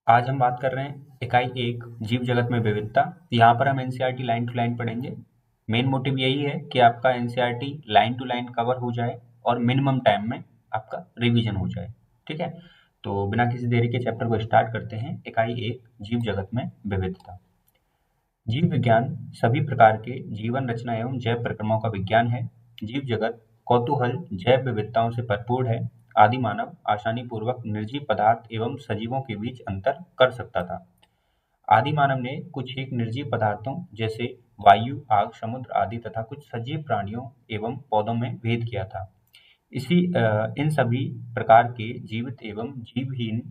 आज हम बात कर रहे हैं इकाई 1 जीव जगत में विविधता। यहाँ पर हम एनसीईआरटी लाइन टू लाइन पढ़ेंगे। मेन मोटिव यही है कि आपका NCERT line to line cover हो जाए और मिनिमम टाइम में आपका रिवीजन हो जाए। ठीक है, तो बिना किसी देरी के चैप्टर को स्टार्ट करते हैं। इकाई 1 जीव जगत में विविधता। जीव विज्ञान सभी प्रकार के जीवन रचना एवं जैव प्रक्रमों का विज्ञान है। जीव जगत कौतूहल जैव विविधताओं से भरपूर है। आदि मानव आसानी पूर्वक निर्जीव पदार्थ एवं सजीवों के बीच अंतर कर सकता था। आदि मानव ने कुछ एक निर्जीव पदार्थों जैसे वायु, आग, समुद्र आदि तथा कुछ सजीव प्राणियों एवं पौधों में भेद किया था। इन सभी प्रकार के जीवित एवं जीवहीन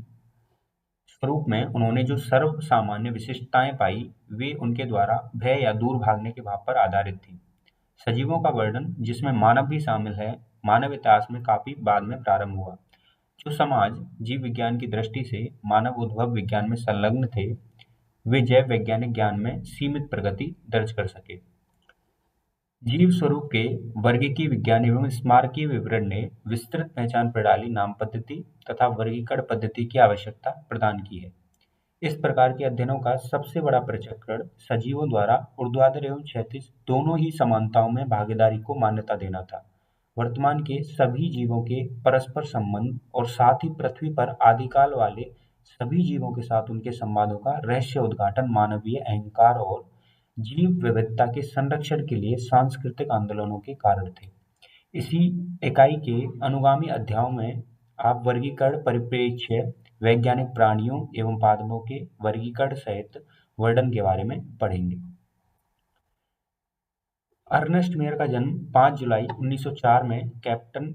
स्वरूप में उन्होंने जो सर्व सामान्य विशिष्टताएं पाई, वे उनके द्वारा भय या दूर भागने के भाव पर आधारित थी। सजीवों का वर्णन, जिसमें मानव भी शामिल है, मानव इतिहास में काफी बाद में प्रारंभ हुआ। जो समाज जीव विज्ञान की दृष्टि से मानव उद्भव विज्ञान में संलग्न थे, वे जैव वैज्ञानिक ज्ञान में सीमित प्रगति दर्ज कर सके। जीव स्वरूप के वर्गीकीय विज्ञान एवं स्मारकीय विवरण ने विस्तृत पहचान प्रणाली, नाम पद्धति तथा वर्गीकरण पद्धति की आवश्यकता प्रदान की है। इस प्रकार के अध्ययनों का सबसे बड़ा प्रचक्रण सजीवों द्वारा ऊर्ध्वाधर एवं क्षैतिज दोनों ही समानताओं में भागीदारी को मान्यता देना था। वर्तमान के सभी जीवों के परस्पर संबंध और साथ ही पृथ्वी पर आदिकाल वाले सभी जीवों के साथ उनके संवादों का रहस्य उद्घाटन मानवीय अहंकार और जीव विविधता के संरक्षण के लिए सांस्कृतिक आंदोलनों के कारण थे। इसी इकाई के अनुगामी अध्यायों में आप वर्गीकरण परिप्रेक्ष्य, वैज्ञानिक प्राणियों एवं पादपों के वर्गीकरण सहित वर्णन के बारे में पढ़ेंगे। अर्नेस्ट मेयर का जन्म 5 जुलाई 1904 में कैप्टन,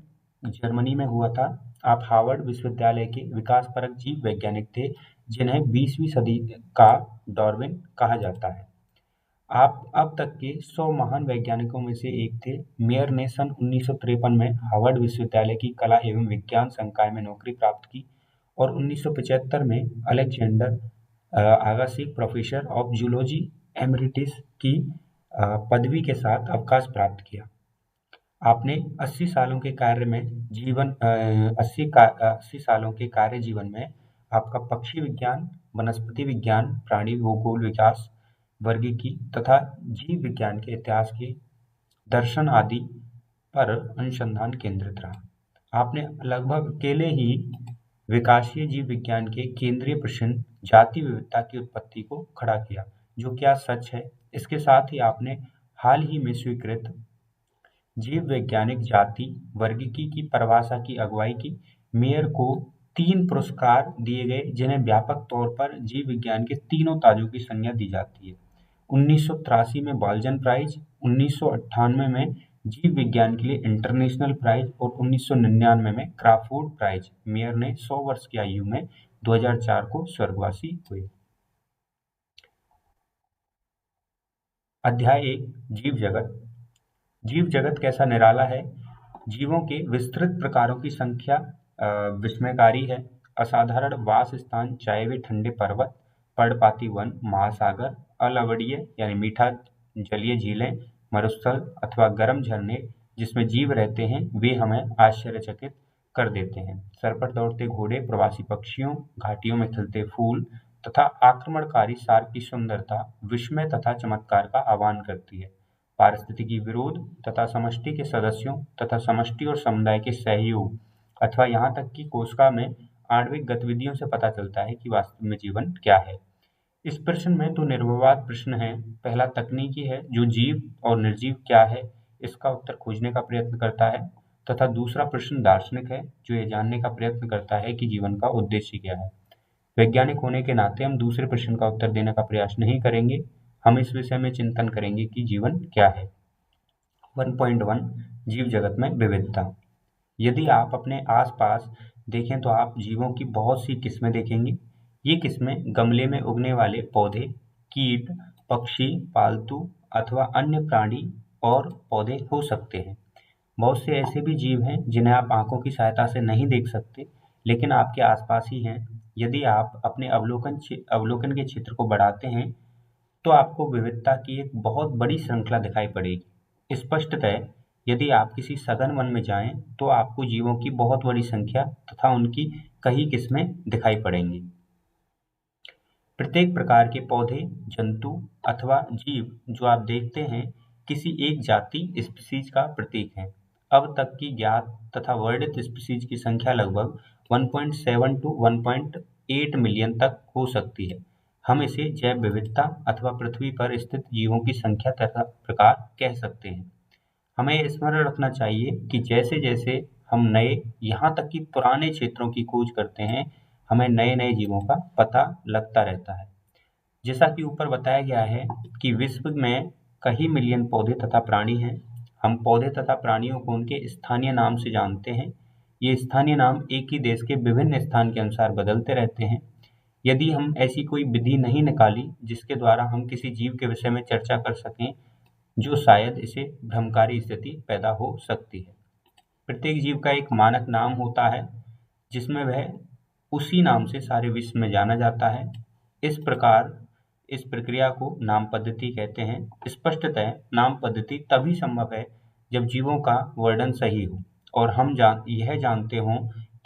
जर्मनी में हुआ था। आप हार्वर्ड विश्वविद्यालय के विकासपरक जीव वैज्ञानिक थे, जिन्हें 20वीं सदी का डार्विन कहा जाता है। आप अब तक के 100 महान वैज्ञानिकों में से एक थे। मेयर ने सन 1953 में हार्वर्ड विश्वविद्यालय की कला एवं विज्ञान संकाय में नौकरी प्राप्त की और 1975 में Alexander आगासी professor of zoology emeritus की पदवी के साथ अवकाश प्राप्त किया। आपने 80 सालों के कार्य में 80 सालों के कार्य जीवन में आपका पक्षी विज्ञान, वनस्पति विज्ञान, प्राणी भूगोल विकास, वर्गीकी तथा जीव विज्ञान के इतिहास के दर्शन आदि पर अनुसंधान केंद्रित रहा। आपने लगभग अकेले ही विकासीय जीव विज्ञान के केंद्रीय प्रश्न जाति विविधता की उत्पत्ति को खड़ा किया, जो क्या सच है। इसके साथ ही आपने हाल ही में स्वीकृत जीव वैज्ञानिक जाति वर्गीकी की परिभाषा की अगुवाई की। मेयर को 3 पुरस्कार दिए गए, जिन्हें व्यापक तौर पर जीव विज्ञान के तीनों ताजों की संज्ञा दी जाती है। 1983 में बॉल्जन प्राइज, 1998 में जीव विज्ञान के लिए इंटरनेशनल प्राइज और 1999 में क्राफोर्ड प्राइज। मेयर ने 100 वर्ष की आयु में 2004 को स्वर्गवासी हुए। अध्याय 1 जीव जगत। जीव जगत कैसा निराला है। जीवों के विस्तृत प्रकारों की संख्या विस्मयकारी है। असाधारण वास स्थान, चाहे वे ठंडे पर्वत, पर्णपाती वन, महासागर, अलवणीय यानी मीठा जलीय झीलें, मरुस्थल अथवा गर्म झरने जिसमें जीव रहते हैं, वे हमें आश्चर्यचकित कर देते हैं। सर पर दौड़ते घोड़े, प्रवासी पक्षियों, घाटियों में खिलते फूल तथा आक्रमणकारी सार की सुंदरता विस्मय तथा चमत्कार का आह्वान करती है। पारिस्थितिकी विरोध तथा समष्टि के सदस्यों तथा समष्टि और समुदाय के सहयोग अथवा यहाँ तक कि कोशिका में आणविक गतिविधियों से पता चलता है कि वास्तव में जीवन क्या है। इस प्रश्न में तो निर्विवाद प्रश्न है। पहला तकनीकी है, जो जीव और निर्जीव क्या है, इसका उत्तर खोजने का प्रयत्न करता है, तथा दूसरा प्रश्न दार्शनिक है, जो ये जानने का प्रयत्न करता है कि जीवन का उद्देश्य क्या है। वैज्ञानिक होने के नाते हम दूसरे प्रश्न का उत्तर देने का प्रयास नहीं करेंगे। हम इस विषय में चिंतन करेंगे कि जीवन क्या है। 1.1 जीव जगत में विविधता। यदि आप अपने आसपास देखें तो आप जीवों की बहुत सी किस्में देखेंगे। ये किस्में गमले में उगने वाले पौधे, कीट, पक्षी, पालतू अथवा अन्य प्राणी और पौधे हो सकते हैं। बहुत से ऐसे भी जीव हैं जिन्हें आप आंखों की सहायता से नहीं देख सकते, लेकिन आपके आसपास ही हैं। यदि आप अपने अवलोकन के क्षेत्र को बढ़ाते हैं, तो आपको विविधता की एक बहुत बड़ी श्रृंखला दिखाई पड़ेगी। स्पष्टतः यदि आप किसी सघन वन में जाएं, तो आपको जीवों की बहुत बड़ी संख्या तथा उनकी कई किस्में दिखाई पड़ेंगी। प्रत्येक प्रकार के पौधे, जंतु अथवा जीव जो आप देखते हैं किसी एक जाति स्पीशीज का प्रतीक है। अब तक की ज्ञात तथा वर्णित स्पीशीज की संख्या लगभग 1.7 टू 1.8 मिलियन तक हो सकती है। हम इसे जैव विविधता अथवा पृथ्वी पर स्थित जीवों की संख्या तथा प्रकार कह सकते हैं। हमें स्मरण रखना चाहिए कि जैसे-जैसे हम नए, यहाँ तक कि पुराने क्षेत्रों की खोज करते हैं, हमें नए-नए जीवों का पता लगता रहता है। जैसा कि ऊपर बताया गया है कि विश्व में कई मिलियन पौधे तथा प्राणी हैं। हम पौधे तथा प्राणियों को उनके स्थानीय नाम से जानते हैं। ये स्थानीय नाम एक ही देश के विभिन्न स्थान के अनुसार बदलते रहते हैं। यदि हम ऐसी कोई विधि नहीं निकाली जिसके द्वारा हम किसी जीव के विषय में चर्चा कर सकें, जो शायद इसे भ्रमकारी स्थिति पैदा हो सकती है। प्रत्येक जीव का एक मानक नाम होता है जिसमें वह उसी नाम से सारे विश्व में जाना जाता है। इस प्रकार इस प्रक्रिया को नाम पद्धति कहते हैं। स्पष्टतः नाम पद्धति तभी संभव है जब जीवों का वर्णन सही हो और हम यह जानते हों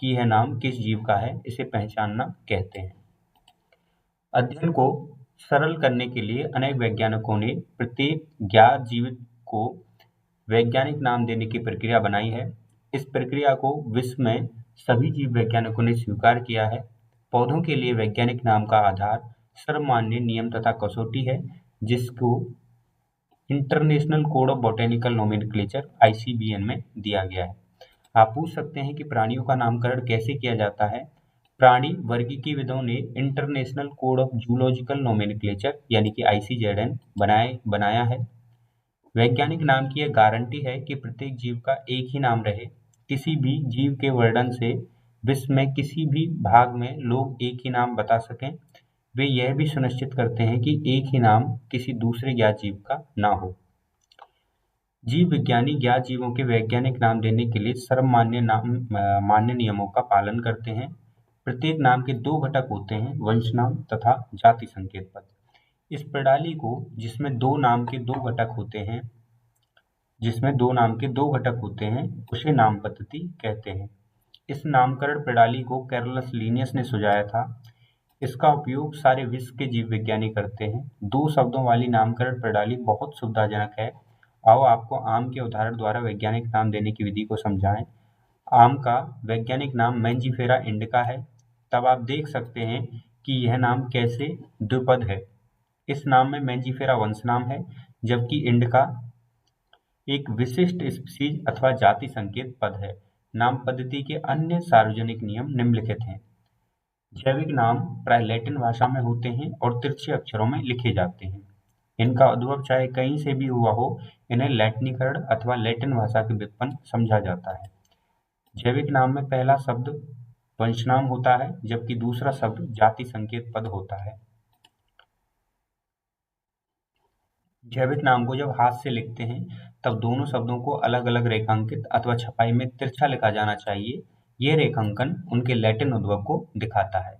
कि यह नाम किस जीव का है, इसे पहचानना कहते हैं। अध्ययन को सरल करने के लिए अनेक वैज्ञानिकों ने प्रत्येक ज्ञात जीव को वैज्ञानिक नाम देने की प्रक्रिया बनाई है। इस प्रक्रिया को विश्व में सभी जीव वैज्ञानिकों ने स्वीकार किया है। पौधों के लिए वैज्ञानिक नाम का आधार सर्वमान्य नियम तथा कसौटी है, जिसको international code of botanical nomenclature (ICBN) में दिया गया है। आप पूछ सकते हैं कि प्राणियों का नामकरण कैसे किया जाता है। प्राणी वर्गीकीविदों ने international code of zoological nomenclature यानी कि ICZN बनाया है। वैज्ञानिक नाम की यह गारंटी है कि प्रत्येक जीव का एक ही नाम रहे। किसी भी जीव के वर्णन से विश्व में किसी भी भाग में लोग एक ही नाम बता सकें। वे यह भी सुनिश्चित करते हैं कि एक ही नाम किसी दूसरे ज्ञात जीव का ना हो। जीव विज्ञानी ज्ञात जीवों के वैज्ञानिक नाम देने के लिए सर्वमान्य मान्य नियमों का पालन करते हैं। प्रत्येक नाम के दो घटक होते हैं, वंशनाम तथा जाति संकेत पद। इस प्रणाली को जिसमें दो नाम के दो घटक होते हैं उसे नाम पद्धति कहते हैं। इस नामकरण प्रणाली को कैरोलस लिनियस ने सुझाया था। इसका उपयोग सारे विश्व के जीव विज्ञानी करते हैं। दो शब्दों वाली नामकरण प्रणाली बहुत सुविधाजनक है। आओ आपको आम के उदाहरण द्वारा वैज्ञानिक नाम देने की विधि को समझाएं। आम का वैज्ञानिक नाम मैंजीफेरा इंडिका है। तब आप देख सकते हैं कि यह नाम कैसे द्विपद है। इस नाम में मैंजीफेरा वंशनाम है, जबकि इंडिका एक विशिष्ट स्पीशीज अथवा जाति संकेत पद है। नाम पद्धति के अन्य सार्वजनिक नियम निम्नलिखित हैं। जैविक नाम प्राय लैटिन भाषा में होते हैं और तिरछे अक्षरों में लिखे जाते हैं। इनका उद्भव चाहे कहीं से भी हुआ हो, इन्हें लैटिनीकरण अथवा लैटिन भाषा के व्युत्पन्न समझा जाता है। जैविक नाम में पहला शब्द वंशनाम होता है, जबकि दूसरा शब्द जाति संकेत पद होता है। जैविक नाम को जब हाथ से लिखते हैं तब दोनों शब्दों को अलग-अलग रेखांकित अथवा छपाई में तिरछा लिखा जाना चाहिए। ये रेखांकन उनके लैटिन उद्भव को दिखाता है।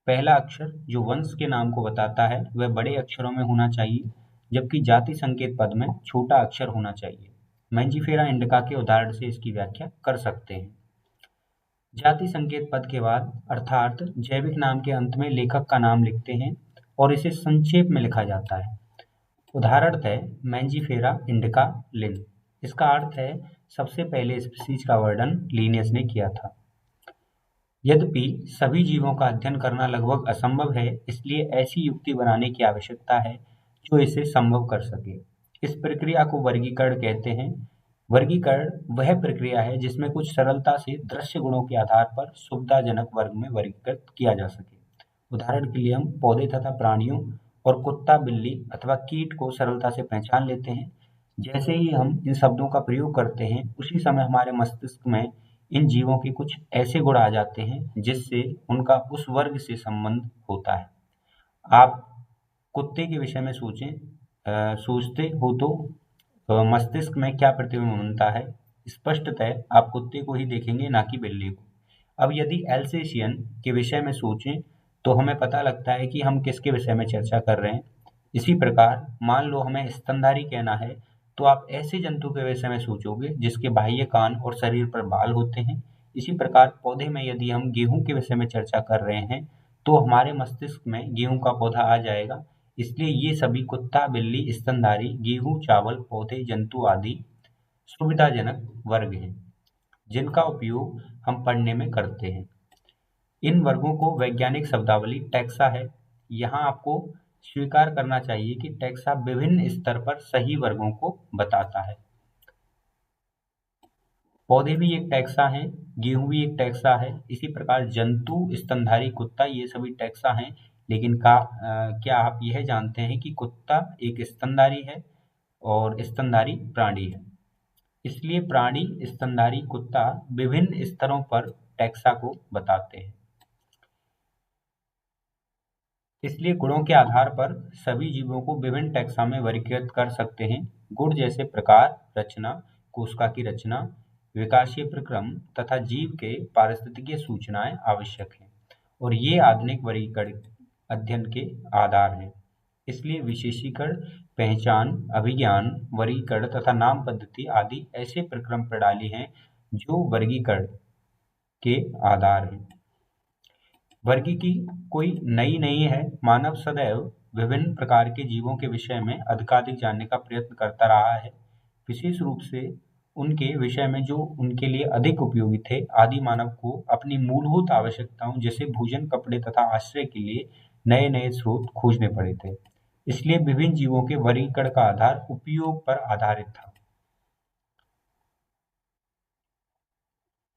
पहला अक्षर जो वंश के नाम को बताता है वह बड़े अक्षरों में होना चाहिए, जबकि जाति संकेत पद में छोटा अक्षर होना चाहिए। मैंजीफेरा इंडिका के उदाहरण से इसकी व्याख्या कर सकते हैं। जाति संकेत पद के बाद अर्थात जैविक नाम के अंत में लेखक का नाम लिखते हैं और इसे संक्षेप में लिखा जाता है। उदाहरण है मैंजीफेरा इंडिका लिन। इसका अर्थ है सबसे पहले स्पीशीज का वर्णन लिनियस ने किया था। यद्यपि सभी जीवों का अध्ययन करना लगभग असंभव है, इसलिए ऐसी युक्ति बनाने की आवश्यकता है जो इसे संभव कर सके। इस प्रक्रिया को वर्गीकरण कहते हैं। वर्गीकरण वह प्रक्रिया है जिसमें कुछ सरलता से दृश्य गुणों के आधार पर सुविधाजनक वर्ग में वर्गीकृत किया जा सके। उदाहरण के लिए हम पौधे तथा प्राणियों और कुत्ता, बिल्ली अथवा कीट को सरलता से पहचान लेते हैं। जैसे ही हम इन शब्दों का प्रयोग करते हैं, उसी समय हमारे मस्तिष्क में इन जीवों के कुछ ऐसे गुण आ जाते हैं जिससे उनका उस वर्ग से संबंध होता है। आप कुत्ते के विषय में सोचते हो तो मस्तिष्क में क्या प्रतिबिंब बनता है? स्पष्टतः आप कुत्ते को ही देखेंगे, ना कि बिल्ली को। अब यदि एल्सेशियन के विषय में सोचें तो हमें पता लगता है कि हम किसके विषय में चर्चा कर रहे हैं। इसी प्रकार मान लो हमें स्तनधारी कहना है तो आप ऐसे जंतु के विषय में सोचोगे जिसके बाह्य कान और शरीर पर बाल होते हैं। इसी प्रकार पौधे में यदि हम गेहूं के विषय में चर्चा कर रहे हैं तो हमारे मस्तिष्क में गेहूं का पौधा आ जाएगा। इसलिए ये सभी कुत्ता, बिल्ली, स्तनधारी, गेहूं, चावल, पौधे, जंतु आदि सुविधाजनक वर्ग हैं, जिनका उपयोग हम पढ़ने में करते हैं। इन वर्गों को वैज्ञानिक शब्दावली टैक्सा है। यहाँ आपको स्वीकार करना चाहिए कि टैक्सा विभिन्न स्तर पर सही वर्गों को बताता है। पौधे भी एक टैक्सा हैं, गेहूं भी एक टैक्सा है, इसी प्रकार जंतु, स्तनधारी, कुत्ता, ये सभी टैक्सा हैं। लेकिन क्या आप यह जानते हैं कि कुत्ता एक स्तनधारी है और स्तनधारी प्राणी है। इसलिए प्राणी, स्तनधारी, कुत्ता विभिन्न स्तरों पर टैक्सा को बताते हैं। इसलिए गुणों के आधार पर सभी जीवों को विभिन्न टैक्सा में वर्गीकृत कर सकते हैं। गुण जैसे प्रकार, रचना, कोशिका की रचना, विकासीय प्रक्रम तथा जीव के पारिस्थितिकीय सूचनाएं आवश्यक हैं, और ये आधुनिक वर्गीकरण अध्ययन के आधार हैं। इसलिए विशेषीकरण, पहचान, अभिज्ञान, वर्गीकरण तथा नाम पद्धति आदि ऐसे प्रक्रम प्रणाली हैं जो वर्गीकरण के आधार हैं। वर्गीकी कोई नई नहीं है। मानव सदैव विभिन्न प्रकार के जीवों के विषय में अधिकाधिक जानने का प्रयत्न करता रहा है, विशेष रूप से उनके विषय में जो उनके लिए अधिक उपयोगी थे। आदि मानव को अपनी मूलभूत आवश्यकताओं जैसे भोजन, कपड़े तथा आश्रय के लिए नए नए स्रोत खोजने पड़े थे। इसलिए विभिन्न जीवों के वर्गीकरण का आधार उपयोग पर आधारित था।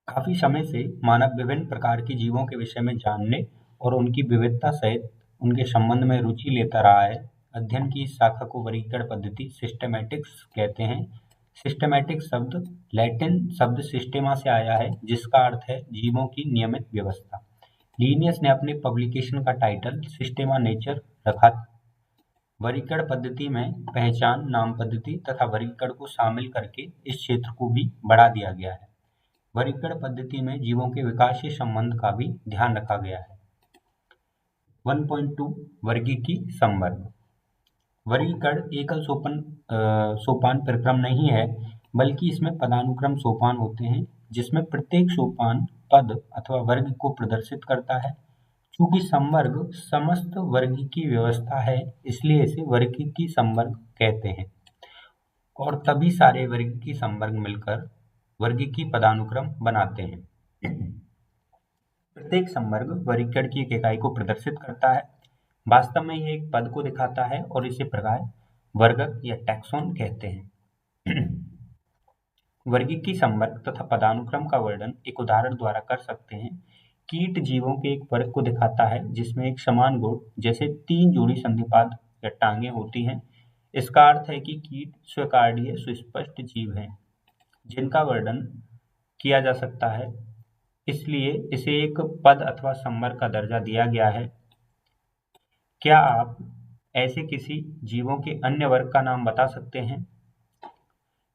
काफी समय से मानव विभिन्न प्रकार के जीवों के विषय में जानने और उनकी विविधता सहित उनके संबंध में रुचि लेता रहा है। अध्ययन की इस शाखा को वर्गीकरण पद्धति सिस्टेमैटिक्स कहते हैं। सिस्टेमैटिक शब्द लैटिन शब्द सिस्टेमा से आया है, जिसका अर्थ है जीवों की नियमित व्यवस्था। लीनियस ने अपने पब्लिकेशन का टाइटल सिस्टेमा नेचर रखा। वर्गीकरण पद्धति में पहचान, नाम पद्धति तथा वर्गीकरण को शामिल करके इस क्षेत्र को भी बढ़ा दिया गया है। वर्गीकरण पद्धति में जीवों के विकासीय संबंध का भी ध्यान रखा गया है। 1.2 वर्गीकी संवर्ग। वर्गीकरण एकल सोपान प्रक्रम नहीं है, बल्कि इसमें पदानुक्रम सोपान होते हैं, जिसमें प्रत्येक सोपान पद अथवा वर्ग को प्रदर्शित करता है। चूंकि संवर्ग समस्त वर्गीकी व्यवस्था है, इसलिए इसे वर्गीकी संवर्ग कहते हैं, और तभी सारे वर्गीकी संवर्ग मिलकर वर्गीकी पदानुक्रम बनाते हैं। प्रत्येक संवर्ग वर्गीकरण की एक इकाई को प्रदर्शित करता है। वास्तव में यह एक पद को दिखाता है और इसे प्रकार, वर्गक या टैक्सोन कहते हैं। वर्गीकी संवर्ग तथा पदानुक्रम का वर्णन एक उदाहरण द्वारा कर सकते हैं। कीट जीवों के एक वर्ग को दिखाता है जिसमें एक समान गुण जैसे 3 जोड़ी संधिपाद या टांगें होती हैं। इसका अर्थ है कि कीट स्वीकार्य सुस्पष्ट जीव हैं, जिनका वर्णन किया जा सकता है, इसलिए इसे एक पद अथवा संवर्ग का दर्जा दिया गया है। क्या आप ऐसे किसी जीवों के अन्य वर्ग का नाम बता सकते हैं?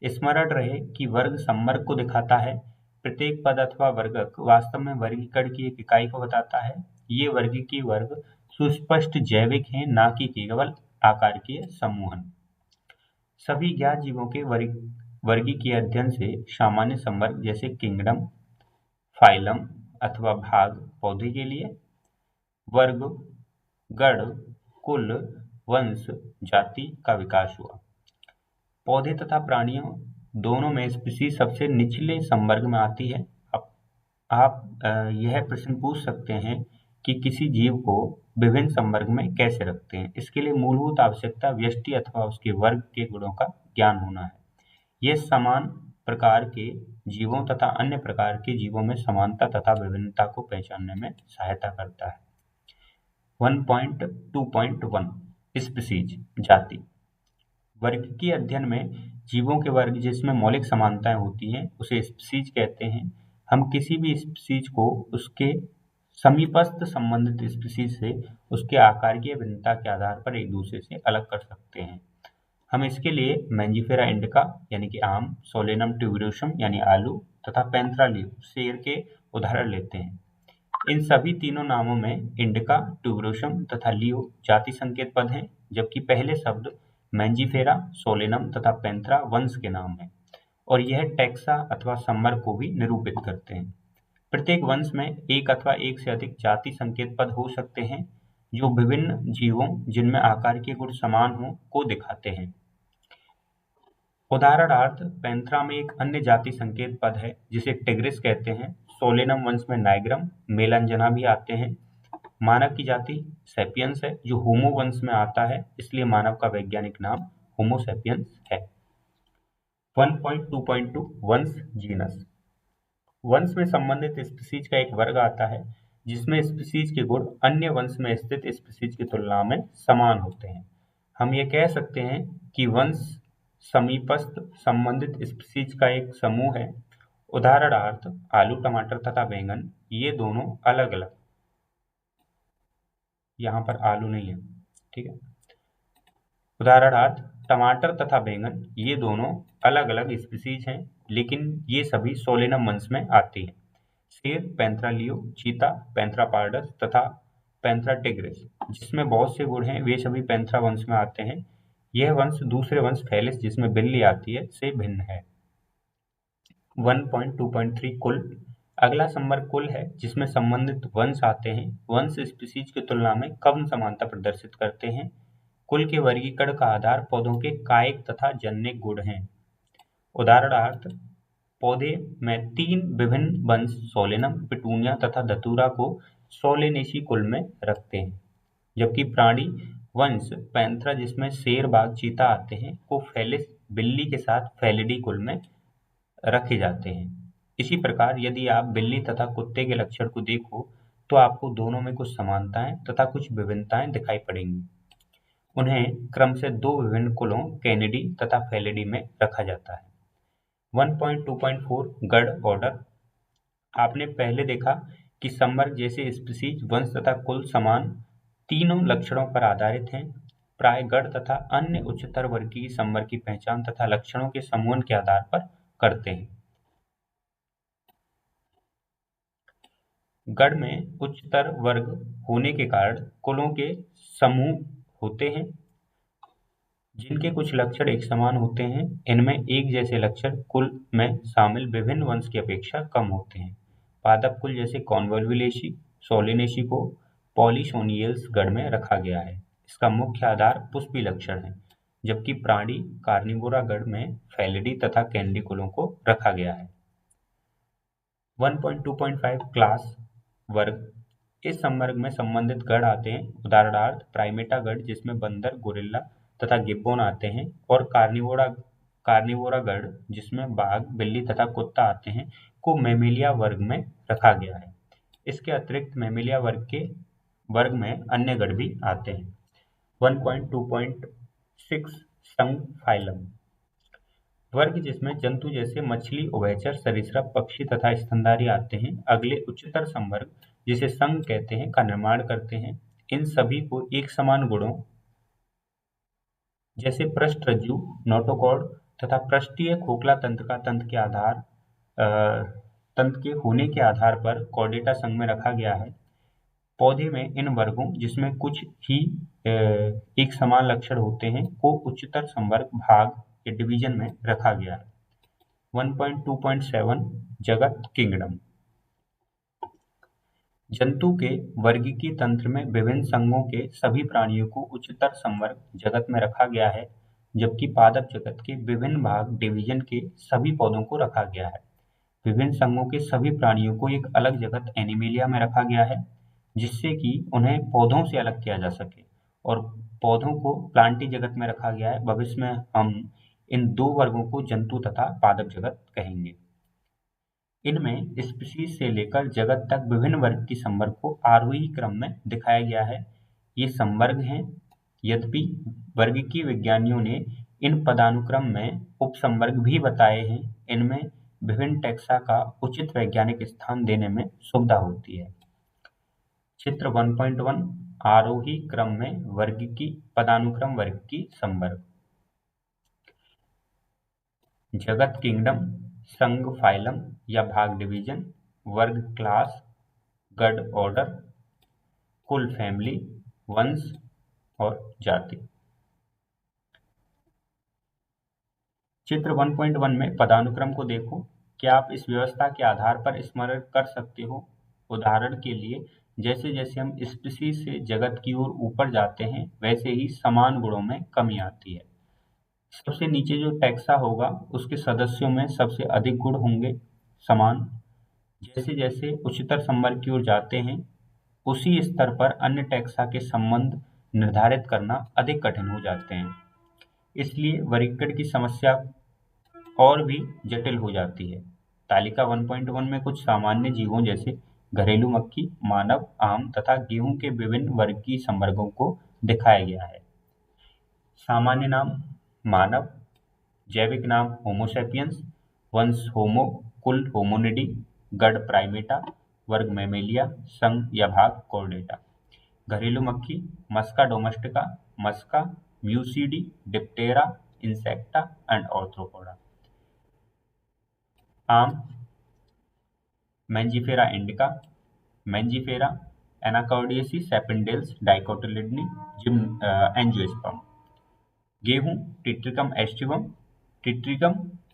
स्मरण रहे कि वर्ग संवर्ग को दिखाता है। प्रत्येक पद अथवा वर्गक वास्तव में वर्गीकरण की एक इकाई को बताता है। ये वर्गीकीय वर्ग सुस्पष्ट जैविक हैं, न कि केवल आकारीय समूहन। सभी ज्ञात जीवों के वर्गीकीय अध्ययन से सामान्य संवर्ग जैसे किंगडम, फाइलम अथवा भाग पौधे के लिए, वर्ग, गण, कुल, वंश, जाति का विकास हुआ। पौधे तथा प्राणियों दोनों में स्पीशीज सबसे निचले संवर्ग में आती है। आप यह प्रश्न पूछ सकते हैं कि किसी जीव को विभिन्न संवर्ग में कैसे रखते हैं। इसके लिए मूलभूत आवश्यकता व्यष्टि अथवा उसके वर्ग के गुणों का ज्ञान होना है। यह समान प्रकार के जीवों तथा अन्य प्रकार के जीवों में समानता तथा विभिन्नता को पहचानने में सहायता करता है। 1.2.1 स्पीशीज जाति। वर्गीकीय अध्ययन में जीवों के वर्ग जिसमें मौलिक समानताएं होती हैं उसे स्पीशीज कहते हैं। हम किसी भी स्पीशीज को उसके समीपस्थ संबंधित स्पीशीज से उसके आकारीय भिन्नता के आधार पर एक दूसरे से अलग कर सकते हैं। हम इसके लिए मैंजिफेरा इंडिका यानी कि आम, सोलेनम ट्यूबरोसम यानी आलू तथा पैंथेरा लियो शेर के उदाहरण लेते हैं। इन सभी तीनों नामों में इंडिका, ट्यूबरोसम तथा लियो जाति संकेत पद हैं, जबकि पहले शब्द मैंजिफेरा, सोलेनम तथा पैंथेरा वंश के नाम हैं, और यह टैक्सा अथवा संवर्ग को भी निरूपित करते हैं। प्रत्येक वंश में एक अथवा एक से अधिक जाति संकेत पद हो सकते हैं जो विभिन्न जीवों जिनमें आकार के गुण समान हों को दिखाते हैं। उदाहरणार्थ पैंथरा में एक अन्य जाति संकेत पद है जिसे टिग्रिस कहते हैं। सोलेनम वंश में नाइग्रम, मेलांजना भी आते हैं। मानव की जाति सेपियंस है जो होमो वंश में आता है, इसलिए मानव का वैज्ञानिक नाम होमो सेपियंस है। 1.2.2 वंश जीनस। वंश में संबंधित स्पीशीज का एक वर्ग आता है जिसमें स्पीशीज के गुण अन्य वंश में स्थित स्पीशीज की तुलना में समान होते हैं। हम ये कह सकते हैं कि वंश समीपस्थ संबंधित स्पीशीज का एक समूह है। उदाहरणार्थ आलू, टमाटर तथा बैंगन, ये दोनों अलग अलग, यहाँ पर आलू नहीं है, ठीक है। उदाहरणार्थ टमाटर तथा बैंगन, ये दोनों अलग अलग स्पीशीज हैं, लेकिन ये सभी सोलेनम वंश में आती हैं। शेर, पैंथरा लियो, चीता, पैंथरा पारडस तथा पैंथरा टिग्रिस, जिसमें बहुत से गुण हैं, वे सभी पैंथरा वंश में आते हैं। यह वंश दूसरे वंश फेलिस, जिसमें बिल्ली आती है, से भिन्न है। 1.2.3 कुल। अगला संवर्ग कुल है जिसमें संबंधित वंश आते हैं। वंश स्पीशीज की तुलना में कम समानता प्रदर्शित करते हैं। कुल के वर्गीकरण का आधार पौधों के कायिक तथा जन्य गुण हैं। उदाहरणार्थ पौधे में 3 विभिन्न वंश सोलेनम, पिटूनिया तथा धतूरा को सोलेनेसी कुल में रखते हैं, जबकि प्राणी वंश पैंथरा, जिसमें शेर, बाघ, चीता आते हैं, को फेलिस, बिल्ली के साथ फेलिडी कुल में रखे जाते हैं। इसी प्रकार यदि आप बिल्ली तथा कुत्ते के लक्षण को देखो तो आपको दोनों में कुछ समानताएं तथा कुछ विभिन्नताएं दिखाई पड़ेंगी। उन्हें क्रम से 2 विभिन्न कुलों कैनिडी तथा फेलिडी में रखा जाता है। 1.2.4 गढ़ ऑर्डर। आपने पहले देखा कि संवर्ग जैसे स्पीशीज, वंश तथा कुल समान तीनों लक्षणों पर आधारित हैं। प्राय गढ़ तथा अन्य उच्चतर वर्गीय संवर्ग की पहचान तथा लक्षणों के समूहन के आधार पर करते हैं। गढ़ में उच्चतर वर्ग होने के कारण कुलों के समूह होते हैं जिनके कुछ लक्षण एक समान होते हैं। इनमें एक जैसे लक्षण कुल में शामिल विभिन्न वंश की अपेक्षा कम होते हैं। पादप कुल जैसे कॉन्वोल्वुलेसी, सोलेनेसी को पॉलीसोनियल्स गढ़ में रखा गया है। इसका मुख्य आधार पुष्पी लक्षण है, जबकि प्राणी कार्निवोरा गढ़ में फेलिडी तथा कैनिडी कुलों को रखा गया है। 1.2.5 क्लास वर्ग। इस संवर्ग में संबंधित गढ़ आते हैं। उदाहरणार्थ प्राइमेटा गढ़, जिसमें बंदर, गोरिल्ला तथा गिब्बोन आते हैं, और कार्निवोरा गढ़, जिसमें बाघ, बिल्ली तथा कुत्ता आते हैं, को मैमेलिया वर्ग में रखा गया है। इसके अतिरिक्त मैमेलिया वर्ग में अन्य गढ़ भी आते हैं। 1.2.6 संघ फाइलम वर्ग, जिसमें जंतु जैसे मछली, उभयचर, सरीसृप, पक्षी तथा स्तनधारी आते हैं, अगले उच्चतर संवर्ग, जिसे संघ कहते हैं, का निर्माण करते हैं। इन सभी को एक समान गुणों जैसे पृष्ठरज्जु, नोटोकॉर्ड तथा पृष्ठीय खोखला तंत्र के होने के आधार पर कॉर्डेटा संघ में रखा गया है। पौधे में इन वर्गों, जिसमें कुछ ही एक समान लक्षण होते हैं, को उच्चतर संवर्ग भाग या डिवीजन में रखा गया है। 1.2.7 जगत किंगडम। जंतु के वर्गीकी तंत्र में विभिन्न संघों के सभी प्राणियों को उच्चतर संवर्ग जगत में रखा गया है, जबकि पादप जगत के विभिन्न भाग डिवीजन के सभी पौधों को रखा गया है। विभिन्न संघों के सभी प्राणियों को एक अलग जगत एनिमेलिया में रखा गया है, जिससे कि उन्हें पौधों से अलग किया जा सके, और पौधों को प्लांटी जगत में रखा गया है। भविष्य में हम इन 2 वर्गों को जंतु तथा पादप जगत कहेंगे। इनमें स्पीशीज से लेकर जगत तक विभिन्न वर्ग की संवर्ग को आरोही क्रम में दिखाया गया है। ये संवर्ग हैं, यद्यपि वर्गीकी विज्ञानियों ने इन पदानुक्रम में उपसंवर्ग भी बताए हैं। इनमें विभिन्न टैक्सा का उचित वैज्ञानिक स्थान देने में सुविधा होती है। चित्र 1.1 आरोही क्रम में वर्गीकी पदानुक्रम वर्गीकी संवर्ग। जगत किंगडम, संघ फाइलम या भाग डिवीजन, वर्ग क्लास, गढ़ ऑर्डर, कुल फैमिली, वंश और जाति। चित्र 1.1 में पदानुक्रम को देखो। क्या आप इस व्यवस्था के आधार पर स्मरण कर सकते हो? उदाहरण के लिए, जैसे जैसे हम स्पीशीज से जगत की ओर ऊपर जाते हैं, वैसे ही समान गुणों में कमी आती है। सबसे नीचे जो टैक्सा होगा, उसके सदस्यों में सबसे अधिक गुण होंगे समान। जैसे जैसे उच्चतर संवर्ग की ओर जाते हैं, उसी स्तर पर अन्य टैक्सा के संबंध निर्धारित करना अधिक कठिन हो जाते हैं। इसलिए वर्गीकरण की समस्या और भी जटिल हो जाती है। तालिका 1.1 में कुछ सामान्य जीवों जैसे घरेलू मक्खी, मानव, आम तथा गेहूं के विभिन्न वर्गीय संवर्गों को दिखाया गया है। सामान्य नाम मानव, जैविक नाम होमो सैपियंस, वंश होमो, कुल होमोनिडी, गण प्राइमेटा, वर्ग मैमेलिया, संघ या भाग कॉर्डेटा। घरेलू मक्खी Musca domestica, Musca, Muscidae, Diptera, Insecta and Arthropoda. आम Mangifera indica, Mangifera, Anacardiaceae Sapindales, Dicotyledonae, Angiosperm. गेहूं Triticum aestivum, Triticum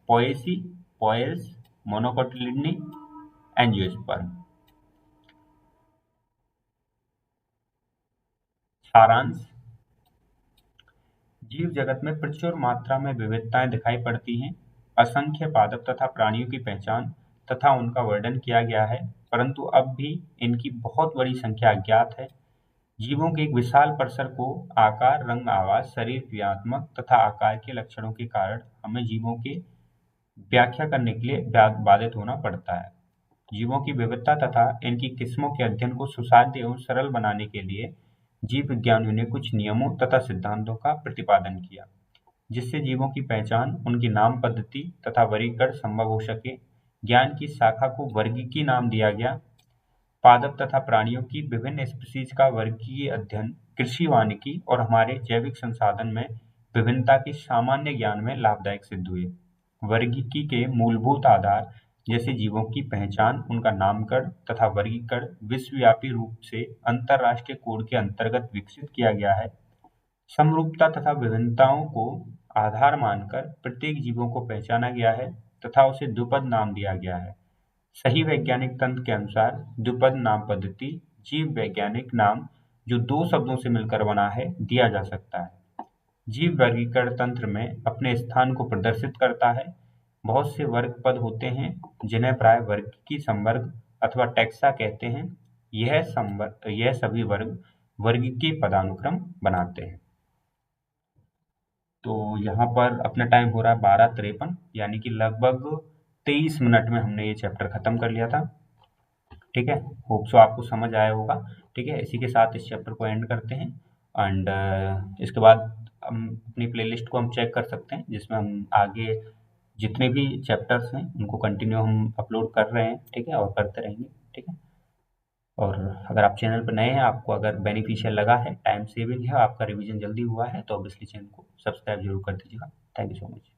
Poaceae, Poales, Monocotyledonae, Angiosperm. सारांश, जीव जगत में प्रचुर मात्रा में विविधताएं दिखाई पड़ती हैं। असंख्य पादप तथा प्राणियों की पहचान तथा उनका वर्णन किया गया है, परंतु अब भी इनकी बहुत बड़ी संख्या अज्ञात है। जीवों के एक विशाल परिसर को आकार, रंग, आवाज, शरीर क्रियात्मक तथा आकार के लक्षणों के कारण हमें जीवों के व्याख्या करने के लिए बाधित होना पड़ता है। जीवों की विविधता तथा इनकी किस्मों के अध्ययन को सुसाध्य एवं सरल बनाने के लिए जीव विज्ञानियों ने कुछ नियमों तथा सिद्धांतों का प्रतिपादन किया, जिससे जीवों की पहचान, उनकी नाम पद्धति तथा वर्गीकरण संभव हो सके। ज्ञान की शाखा को वर्गीकी नाम दिया गया। पादप तथा प्राणियों की विभिन्न स्पीशीज का वर्गीय अध्ययन कृषि, वानिकी और हमारे जैविक संसाधन में विभिन्नता के सामान्य ज्ञान में लाभदायक सिद्ध हुए। वर्गीकी के मूलभूत आधार जैसे जीवों की पहचान, उनका नामकरण तथा वर्गीकरण विश्वव्यापी रूप से अंतरराष्ट्रीय कोड के अंतर्गत विकसित किया गया है। समरूपता तथा विभिन्नताओं को आधार मानकर प्रत्येक जीवों को पहचाना गया है तथा उसे द्विपद नाम दिया गया है। सही वैज्ञानिक तंत्र के अनुसार द्विपद नाम पद्धति जीव वैज्ञानिक नाम जो दो शब्दों से मिलकर बना है दिया जा सकता है। जीव वर्गीकरण तंत्र में अपने स्थान को प्रदर्शित करता है। बहुत से वर्ग पद होते हैं जिन्हें प्राय वर्गीय संवर्ग अथवा टैक्सा कहते हैं। यह सभी वर्ग वर्गीय पदानुक्रम बनाते हैं। तो यहाँ पर अपना टाइम हो रहा है 12:53, यानी कि लगभग 23 मिनट में हमने ये चैप्टर खत्म कर लिया था। ठीक है, होप सो आपको समझ आया होगा। ठीक है, इसी के साथ इस चैप्टर को एंड करते हैं। एंड इसके बाद हम अपनी प्लेलिस्ट को हम चेक कर सकते हैं, जिसमें हम आगे जितने भी चैप्टर्स हैं उनको कंटिन्यू हम अपलोड कर रहे हैं। ठीक है, और करते रहेंगे। ठीक है, और अगर आप चैनल पर नए हैं, आपको अगर बेनिफिशियल लगा है, टाइम सेविंग है, आपका रिवीजन जल्दी हुआ है, तो ऑब्वियसली चैनल को सब्सक्राइब जरूर कर दीजिएगा। Thank you so much.